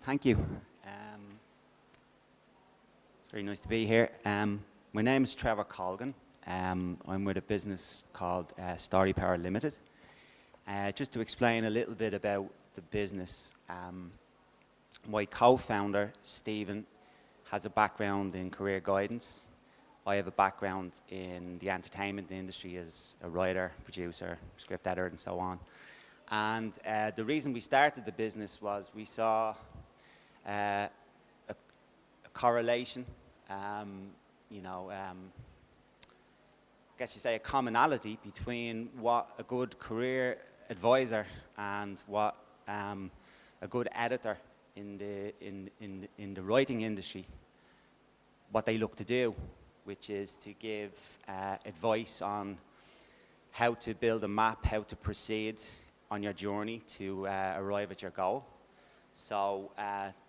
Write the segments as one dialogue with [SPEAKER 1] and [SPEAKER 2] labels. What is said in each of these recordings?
[SPEAKER 1] Thank you. It's very nice to be here. My name is Trevor Colgan. I'm with a business called StoryPower Limited. Just to explain a little bit about the business, my co-founder, Stephen, has a background in career guidance. I have a background in the entertainment industry as a writer, producer, script editor, and so on. And the reason we started the business was we saw a correlation, I guess you say a commonality between what a good career advisor and what a good editor in the writing industry, what they look to do, which is to give advice on how to build a map, how to proceed on your journey to arrive at your goal. So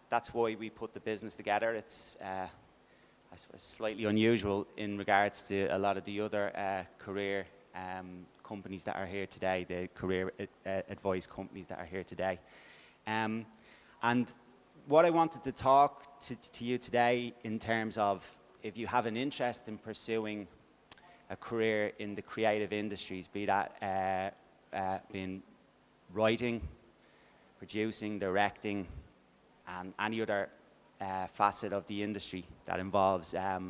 [SPEAKER 1] that's why we put the business together. It's I suppose slightly unusual in regards to a lot of the other career companies that are here today, the career advice companies that are here today. And what I wanted to talk to you today in terms of if you have an interest in pursuing a career in the creative industries, be that being writing, producing, directing, and any other facet of the industry that involves a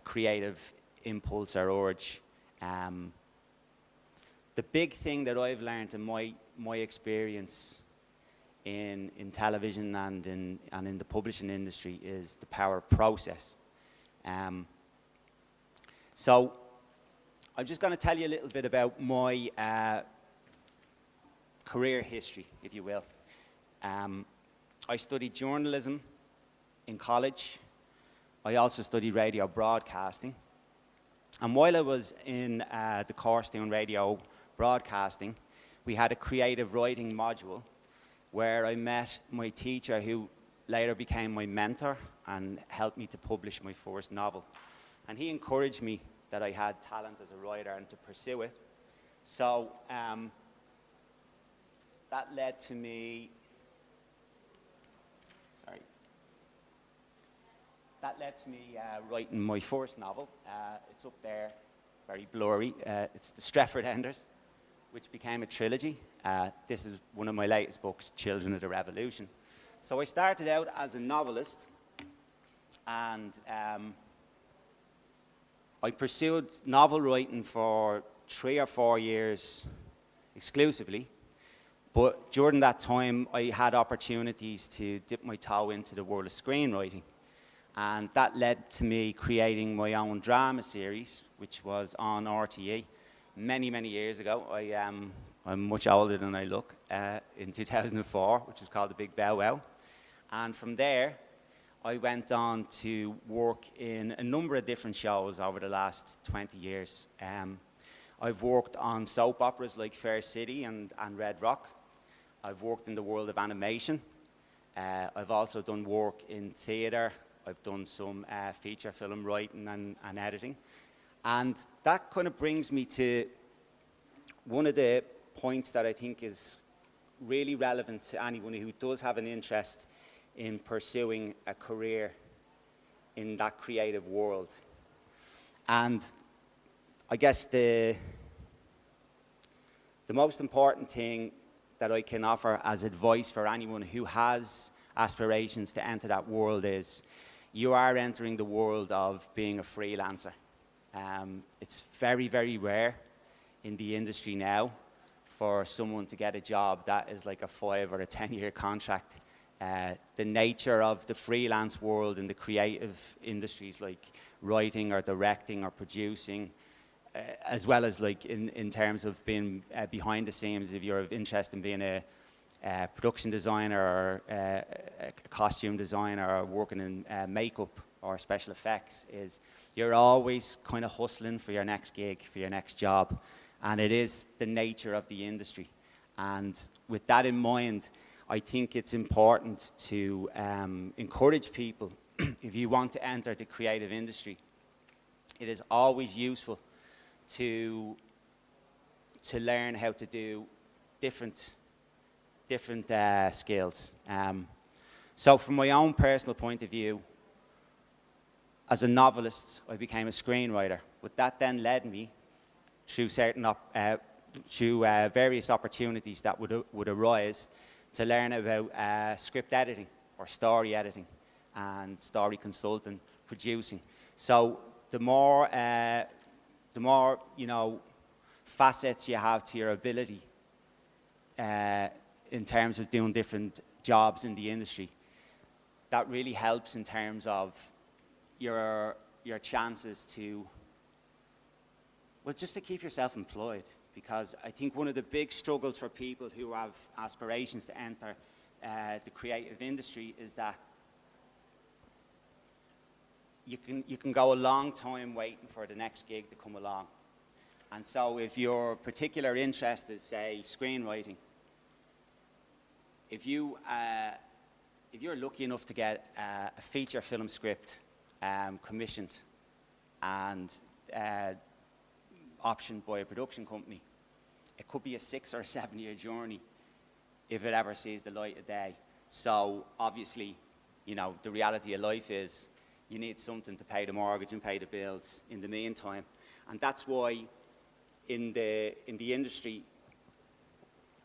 [SPEAKER 1] creative impulse or urge. The big thing that I've learned in my experience in television and in the publishing industry is the power of process. So I'm just going to tell you a little bit about my career history, if you will. I studied journalism in college. I also studied radio broadcasting. And while I was in the course doing radio broadcasting, we had a creative writing module where I met my teacher, who later became my mentor and helped me to publish my first novel. And he encouraged me that I had talent as a writer and to pursue it. So that led to me writing my first novel. It's up there, very blurry. It's The Stretford Enders, which became a trilogy. This is one of my latest books, Children of the Revolution. So I started out as a novelist, and I pursued novel writing for 3 or 4 years exclusively. But during that time, I had opportunities to dip my toe into the world of screenwriting. And that led to me creating my own drama series, which was on RTE many, many years ago. I'm much older than I look, in 2004, which was called The Big Bow Wow. And from there, I went on to work in a number of different shows over the last 20 years. I've worked on soap operas like Fair City and Red Rock. I've worked in the world of animation. I've also done work in theatre. I've done some feature film writing and editing. And that kind of brings me to one of the points that I think is really relevant to anyone who does have an interest in pursuing a career in that creative world. And I guess the most important thing that I can offer as advice for anyone who has aspirations to enter that world is you are entering the world of being a freelancer. It's very, very rare in the industry now for someone to get a job that is like a 5 or a 10-year contract. The nature of the freelance world in the creative industries like writing or directing or producing, as well as like in terms of being behind the scenes, if you're of interest in being a production designer or a costume designer or working in makeup or special effects, is you're always kind of hustling for your next gig, for your next job. And it is the nature of the industry. And with that in mind, I think it's important to encourage people, if you want to enter the creative industry, it is always useful to learn how to do different skills. So from my own personal point of view, as a novelist, I became a screenwriter. But that then led me through various opportunities that would arise to learn about script editing or story editing and story consulting, producing. So the more facets you have to your ability in terms of doing different jobs in the industry, that really helps in terms of your chances to, well, just to keep yourself employed. Because I think one of the big struggles for people who have aspirations to enter the creative industry is that you can go a long time waiting for the next gig to come along. And so if your particular interest is, say, screenwriting, if you're lucky enough to get a feature film script commissioned and optioned by a production company, it could be a 6 or 7 year journey if it ever sees the light of day. So obviously, the reality of life is you need something to pay the mortgage and pay the bills in the meantime. And that's why in the industry,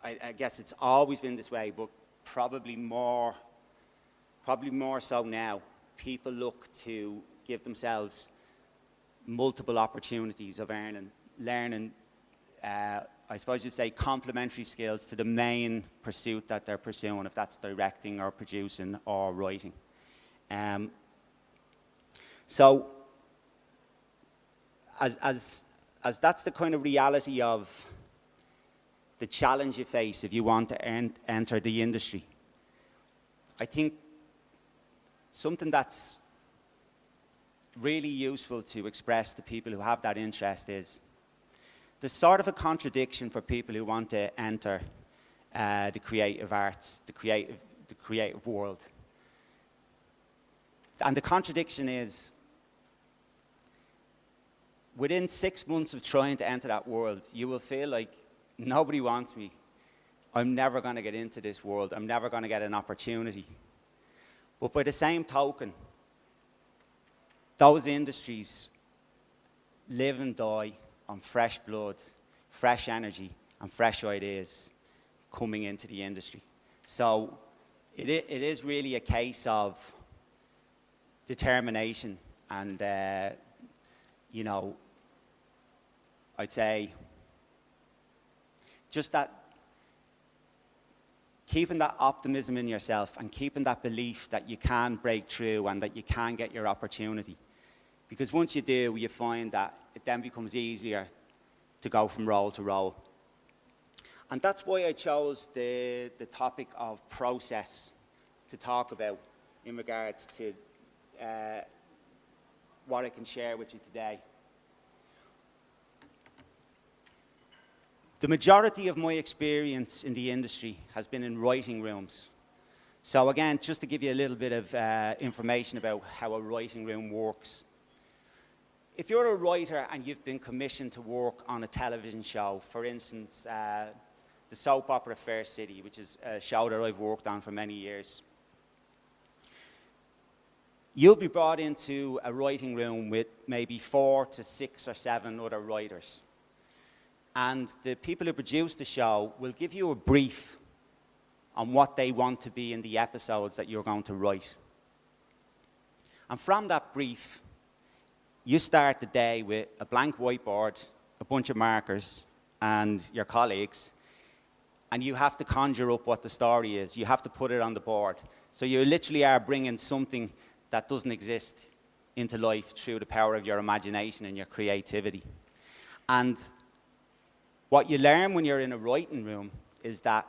[SPEAKER 1] I guess it's always been this way, but probably more so now, people look to give themselves multiple opportunities of learning, I suppose you'd say, complementary skills to the main pursuit that they're pursuing, if that's directing or producing or writing. So, as that's the kind of reality of the challenge you face if you want to enter the industry, I think something that's really useful to express to people who have that interest is there's sort of a contradiction for people who want to enter the creative arts, the creative world. And the contradiction is, within 6 months of trying to enter that world, you will feel like nobody wants me. I'm never going to get into this world. I'm never going to get an opportunity. But by the same token, those industries live and die on fresh blood, fresh energy, and fresh ideas coming into the industry. So it is really a case of determination and, I'd say just that keeping that optimism in yourself and keeping that belief that you can break through and that you can get your opportunity. Because once you do, you find that it then becomes easier to go from role to role. And that's why I chose the topic of process to talk about in regards to what I can share with you today. The majority of my experience in the industry has been in writing rooms. So again, just to give you a little bit of information about how a writing room works. If you're a writer and you've been commissioned to work on a television show, for instance, the soap opera Fair City, which is a show that I've worked on for many years, you'll be brought into a writing room with maybe 4 to 6 or 7 other writers. And the people who produce the show will give you a brief on what they want to be in the episodes that you're going to write. And from that brief, you start the day with a blank whiteboard, a bunch of markers, and your colleagues, and you have to conjure up what the story is. You have to put it on the board. So you literally are bringing something that doesn't exist into life through the power of your imagination and your creativity. And what you learn when you're in a writing room is that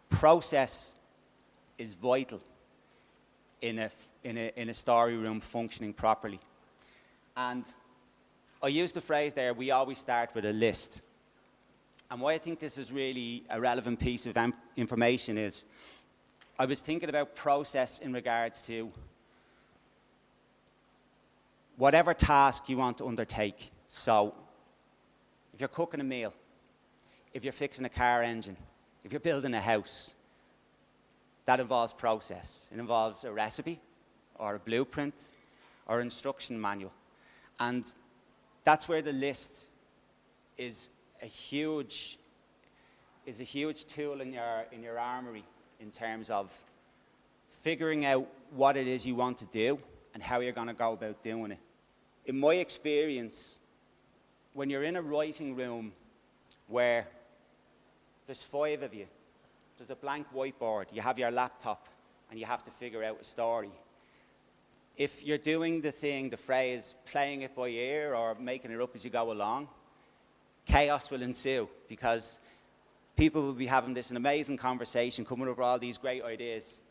[SPEAKER 1] process is vital in a story room functioning properly. And I use the phrase there, we always start with a list. And why I think this is really a relevant piece of information is, I was thinking about process in regards to whatever task you want to undertake. So, if you're cooking a meal, if you're fixing a car engine, if you're building a house, that involves process. It involves a recipe or a blueprint or instruction manual. And that's where the list is a huge tool in your armory in terms of figuring out what it is you want to do and how you're going to go about doing it. In my experience, when you're in a writing room where there's 5 of you, there's a blank whiteboard, you have your laptop, and you have to figure out a story. If you're doing the phrase, playing it by ear or making it up as you go along, chaos will ensue because people will be having an amazing conversation, coming up with all these great ideas,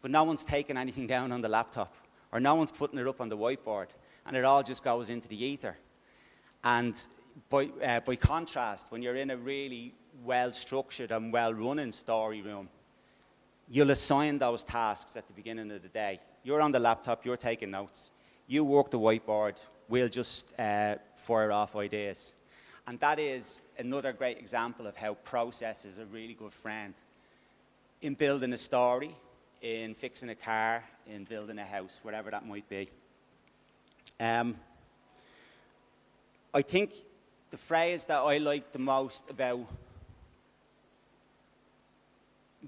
[SPEAKER 1] but no one's taking anything down on the laptop or no one's putting it up on the whiteboard, and it all just goes into the ether. And by contrast, when you're in a really well-structured and well-running story room, you'll assign those tasks at the beginning of the day. You're on the laptop, you're taking notes. You work the whiteboard, we'll just fire off ideas. And that is another great example of how process is a really good friend in building a story, in fixing a car, in building a house, whatever that might be. I think the phrase that I like the most about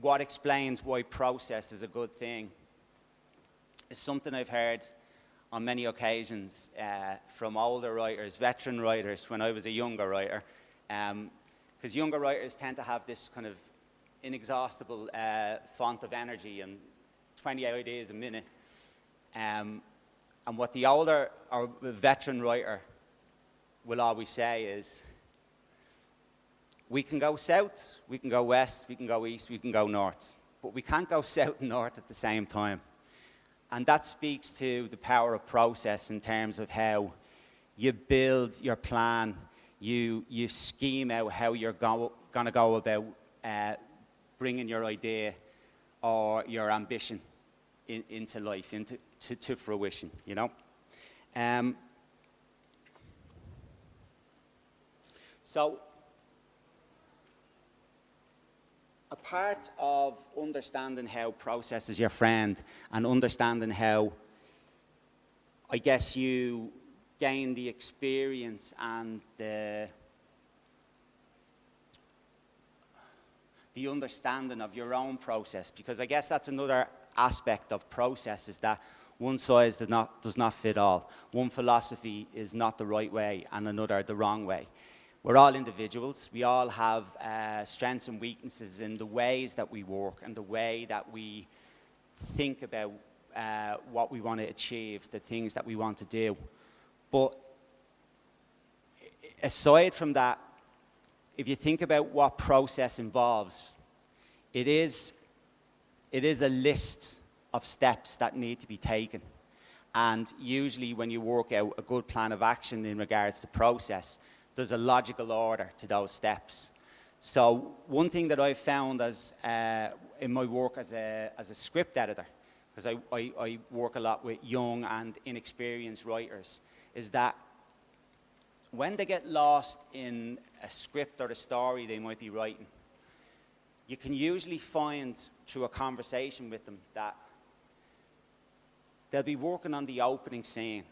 [SPEAKER 1] what explains why process is a good thing is something I've heard on many occasions from older writers, veteran writers, when I was a younger writer. Because younger writers tend to have this kind of inexhaustible font of energy and 20 ideas a minute. And what the older or veteran writer will always say is, we can go south, we can go west, we can go east, we can go north, but we can't go south and north at the same time. And that speaks to the power of process in terms of how you build your plan, you scheme out how you're going to go about bringing your idea or your ambition into life, to fruition, you know. So, a part of understanding how process is your friend and understanding how, I guess, you gain the experience and the understanding of your own process, because I guess that's another aspect of process, is that one size does not fit all. One philosophy is not the right way and another the wrong way. We're all individuals. We all have strengths and weaknesses in the ways that we work and the way that we think about what we want to achieve, the things that we want to do. But aside from that, if you think about what process involves, it is a list of steps that need to be taken. And usually when you work out a good plan of action in regards to process, there's a logical order to those steps. So one thing that I've found as in my work as a script editor, because I work a lot with young and inexperienced writers, is that when they get lost in a script or a story they might be writing, you can usually find through a conversation with them that they'll be working on the opening scene,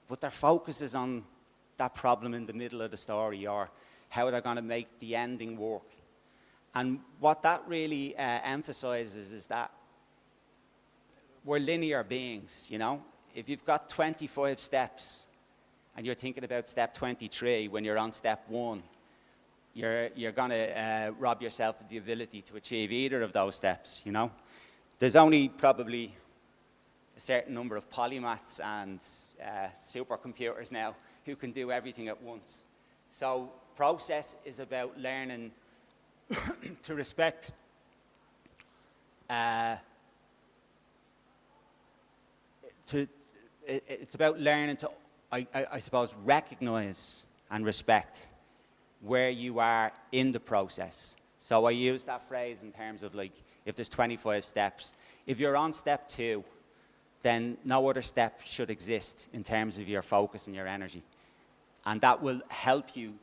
[SPEAKER 1] but their focus is on that problem in the middle of the story or how they're going to make the ending work. And what that really emphasizes is that we're linear beings, you know. If you've got 25 steps and you're thinking about step 23 when you're on step 1, you're going to rob yourself of the ability to achieve either of those steps, you know. There's only probably a certain number of polymaths and supercomputers now who can do everything at once. So process is about learning to respect it's about learning to, I suppose, recognize and respect where you are in the process. So I use that phrase in terms of, like, if there's 25 steps, if you're on step 2, then no other step should exist in terms of your focus and your energy. And that will help you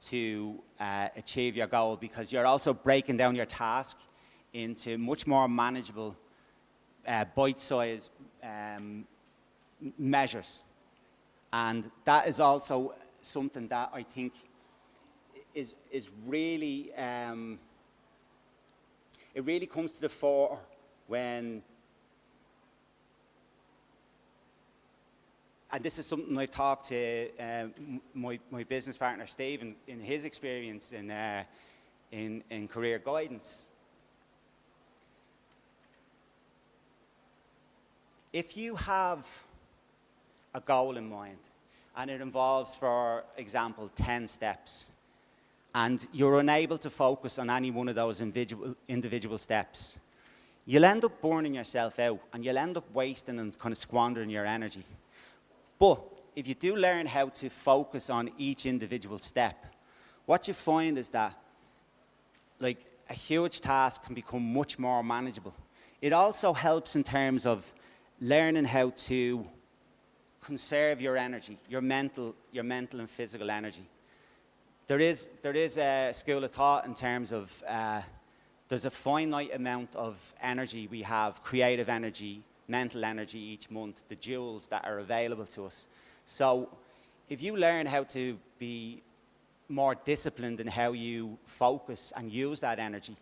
[SPEAKER 1] to achieve your goal, because you're also breaking down your task into much more manageable, bite-sized measures. And that is also something that I think is really, it really comes to the fore when, and this is something I've talked to my business partner Steve in his experience in career guidance. If you have a goal in mind and it involves, for example, 10 steps, and you're unable to focus on any one of those individual steps, you'll end up burning yourself out and you'll end up wasting and kind of squandering your energy. But if you do learn how to focus on each individual step, what you find is that like a huge task can become much more manageable. It also helps in terms of learning how to conserve your energy, your mental and physical energy. There is a school of thought in terms of there's a finite amount of energy we have, creative energy, mental energy each month, the joules that are available to us. So if you learn how to be more disciplined in how you focus and use that energy,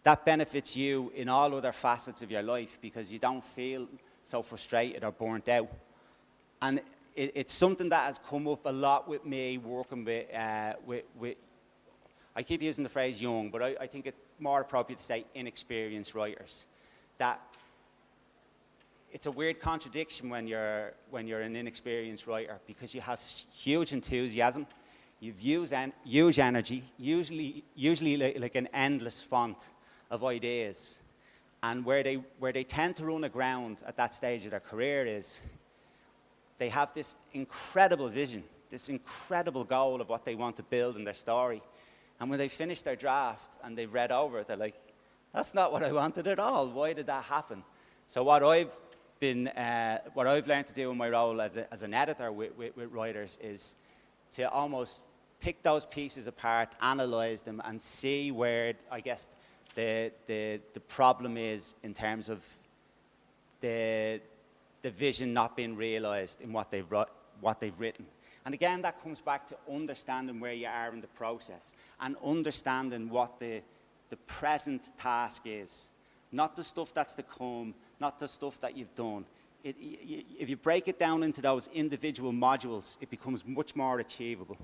[SPEAKER 1] that benefits you in all other facets of your life because you don't feel so frustrated or burnt out. And it's something that has come up a lot with me working with I keep using the phrase young, but I think it's more appropriate to say inexperienced writers. That it's a weird contradiction when you're an inexperienced writer because you have huge enthusiasm, you've huge energy, usually like an endless font of ideas. And where they tend to run aground at that stage of their career is they have this incredible vision, this incredible goal of what they want to build in their story. And when they finish their draft and they've read over it, they're like, that's not what I wanted at all. Why did that happen? So what I've learned to do in my role as an editor with writers is to almost pick those pieces apart, analyze them, and see where, I guess, the problem is in terms of the vision not being realized in what they've written. And again, that comes back to understanding where you are in the process and understanding what the present task is. Not the stuff that's to come, not the stuff that you've done. If you break it down into those individual modules, it becomes much more achievable.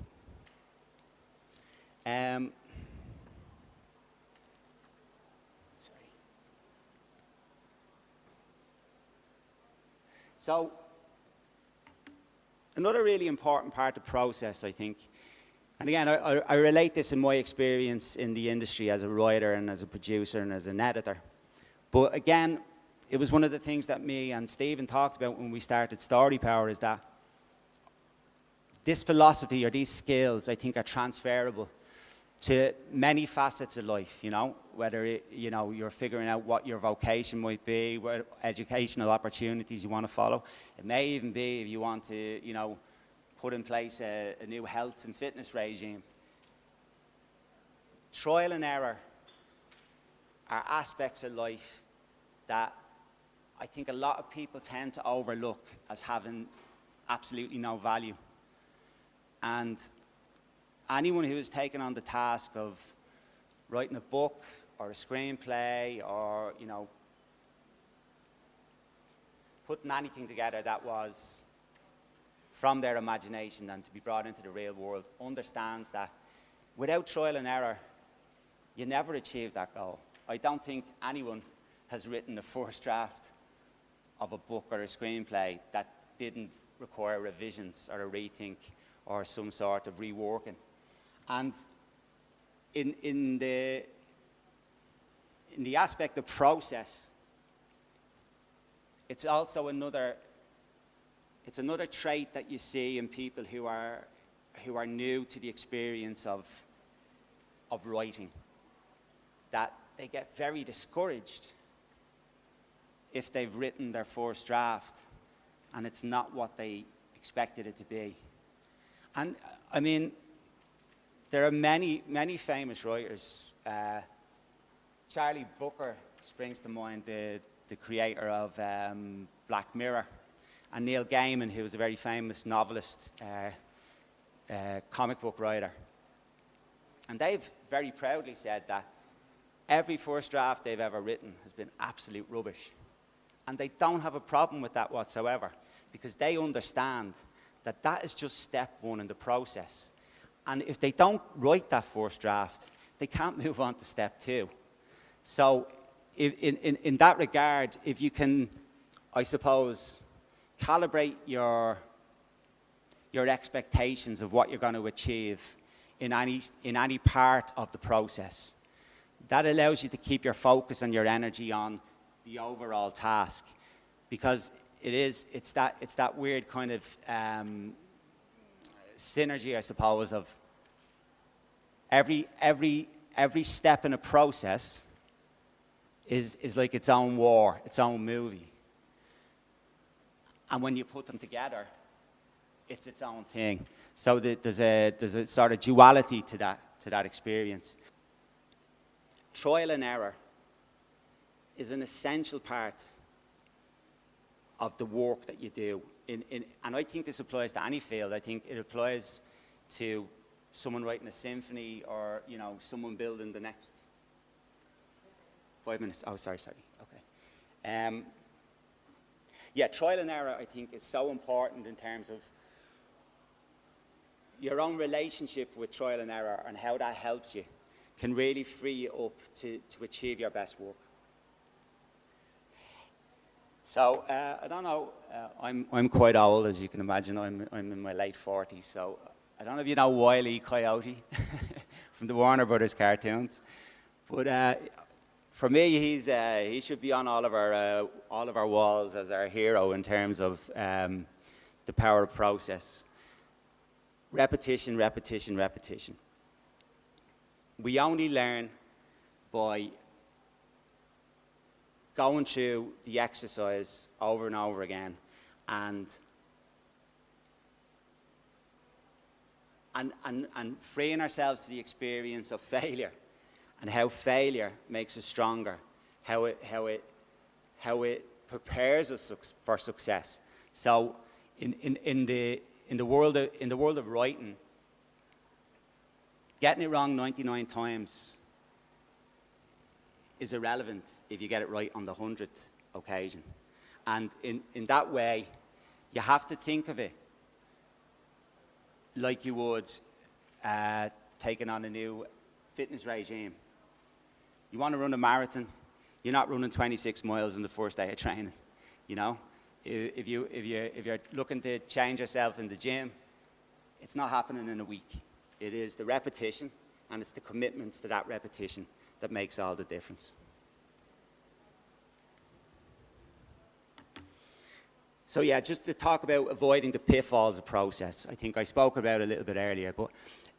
[SPEAKER 1] So, another really important part of the process, I think, and again, I relate this in my experience in the industry as a writer and as a producer and as an editor. But again, it was one of the things that me and Stephen talked about when we started StoryPower is that this philosophy or these skills, I think, are transferable to many facets of life, you know, whether you're figuring out what your vocation might be, what educational opportunities you want to follow. It may even be if you want to, put in place a new health and fitness regime. Trial and error are aspects of life that I think a lot of people tend to overlook as having absolutely no value. And anyone who has taken on the task of writing a book or a screenplay or, putting anything together that was from their imagination and to be brought into the real world understands that without trial and error, you never achieve that goal. I don't think anyone has written the first draft of a book or a screenplay that didn't require revisions or a rethink or some sort of reworking. And in the aspect of process, it's also another trait that you see in people who are new to the experience of writing, that they get very discouraged if they've written their first draft and it's not what they expected it to be. And I mean, there are many famous writers Charlie Brooker springs to mind, the creator of Black Mirror, and Neil Gaiman, who was a very famous novelist, comic book writer. And they've very proudly said that every first draft they've ever written has been absolute rubbish. And they don't have a problem with that whatsoever, because they understand that that is just step one in the process. And if they don't write that first draft, they can't move on to step two. So in that regard, if you can, I suppose, calibrate your expectations of what you're going to achieve in any part of the process, that allows you to keep your focus and your energy on the overall task, because it's that weird kind of synergy, I suppose, of every step in a process is like its own war, its own movie. And when you put them together, it's its own thing. So there's a sort of duality to that experience. Trial and error is an essential part of the work that you do. And I think this applies to any field. I think it applies to someone writing a symphony, or someone building the next 5 minutes. Oh, sorry. Okay. Trial and error, I think, is so important in terms of your own relationship with trial and error, and how that helps you can really free you up to achieve your best work. So I don't know. I'm quite old, as you can imagine. I'm in my late 40s. So I don't know if you know Wile E. Coyote from the Warner Brothers cartoons, but for me, he should be on all of our walls as our hero in terms of the power of process. Repetition, repetition, repetition. We only learn by going through the exercise over and over again, and freeing ourselves to the experience of failure, and how failure makes us stronger, how it prepares us for success. So in the world of writing, getting it wrong 99 times is irrelevant if you get it right on the 100th occasion. And in that way, you have to think of it like you would taking on a new fitness regime. You want to run a marathon, you're not running 26 miles in the first day of training. If you're looking to change yourself in the gym, it's not happening in a week. It is the repetition, and it's the commitments to that repetition that makes all the difference. So just to talk about avoiding the pitfalls of process. I think I spoke about it a little bit earlier, but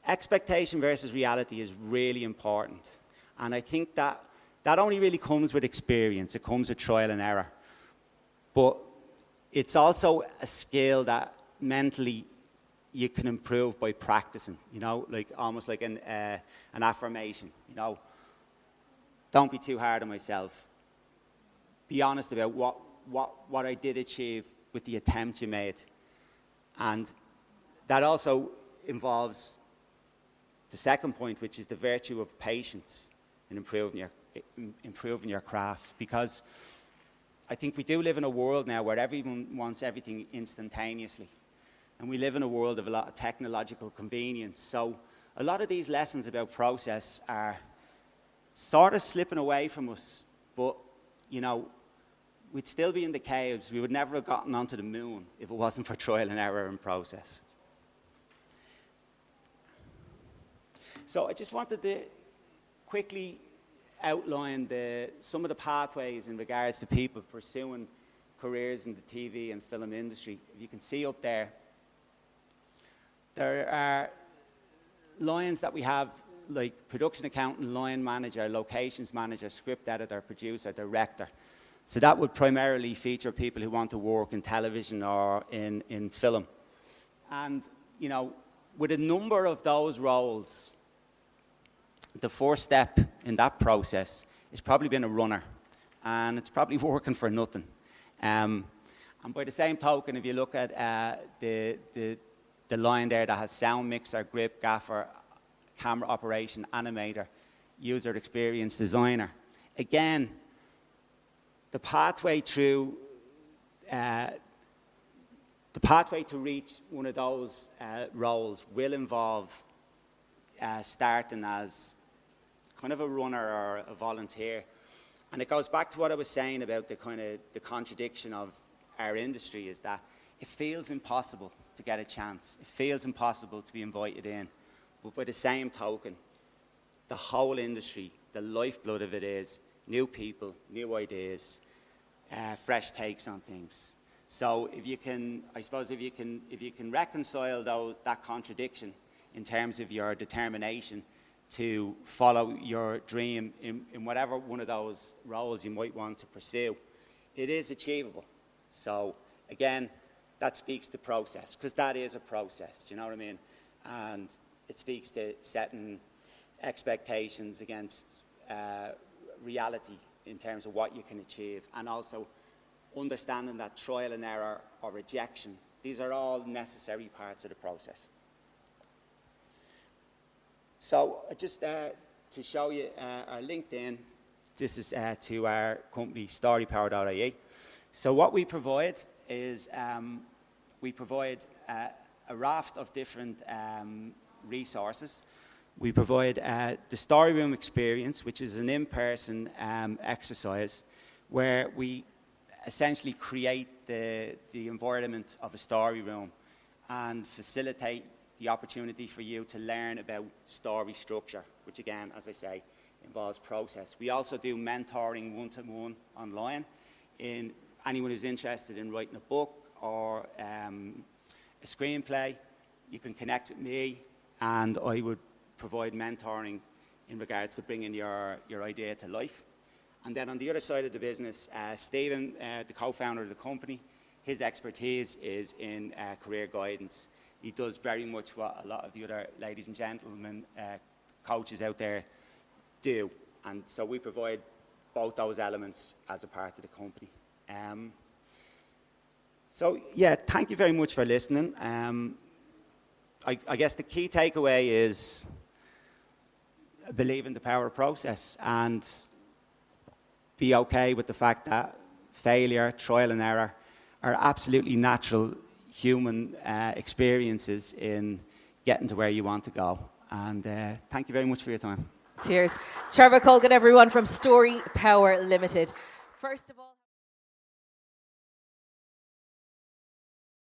[SPEAKER 1] expectation versus reality is really important. And I think that only really comes with experience. It comes with trial and error. But it's also a skill that mentally you can improve by practicing, like almost like an affirmation, Don't be too hard on myself. Be honest about what I did achieve with the attempt you made. And that also involves the second point, which is the virtue of patience in improving your craft. Because I think we do live in a world now where everyone wants everything instantaneously. And we live in a world of a lot of technological convenience. So a lot of these lessons about process are sort of slipping away from us. But, we'd still be in the caves. We would never have gotten onto the moon if it wasn't for trial and error and process. So I just wanted to quickly outline some of the pathways in regards to people pursuing careers in the TV and film industry. If you can see up there are lines that we have, like production accountant, line manager, locations manager, script editor, producer, director. So that would primarily feature people who want to work in television or in film. And, with a number of those roles, the first step in that process it's probably been a runner, and it's probably working for nothing. And by the same token, if you look at the line there that has sound mixer, grip, gaffer, camera operation, animator, user experience designer, again, the pathway through the pathway to reach one of those roles will involve starting as kind of a runner or a volunteer. And it goes back to what I was saying about the kind of the contradiction of our industry, is that it feels impossible to get a chance. It feels impossible to be invited in. But by the same token, the whole industry, the lifeblood of it is new people, new ideas, fresh takes on things. So if you can, I suppose, if you can reconcile that contradiction in terms of your determination to follow your dream in whatever one of those roles you might want to pursue, it is achievable. So again, that speaks to process, because that is a process, do you know what I mean? And it speaks to setting expectations against reality in terms of what you can achieve, and also understanding that trial and error or rejection, these are all necessary parts of the process. So just to show you our LinkedIn, this is to our company StoryPower.ie. So what we provide is we provide a raft of different resources. We provide the Story Room experience, which is an in-person exercise where we essentially create the environment of a story room and facilitate the opportunity for you to learn about story structure, which again, as I say, involves process. We also do mentoring one-to-one online. In anyone who's interested in writing a book or a screenplay, you can connect with me and I would provide mentoring in regards to bringing your idea to life. And then on the other side of the business, Stephen, the co-founder of the company, his expertise is in career guidance. He does very much what a lot of the other ladies and gentlemen coaches out there do. And so we provide both those elements as a part of the company. So yeah, thank you very much for listening. I guess the key takeaway is believe in the power of process and be okay with the fact that failure, trial and error are absolutely natural human experiences in getting to where you want to go. And thank you very much for your time.
[SPEAKER 2] Cheers. Trevor Colgan, everyone, from StoryPower Limited. First of all,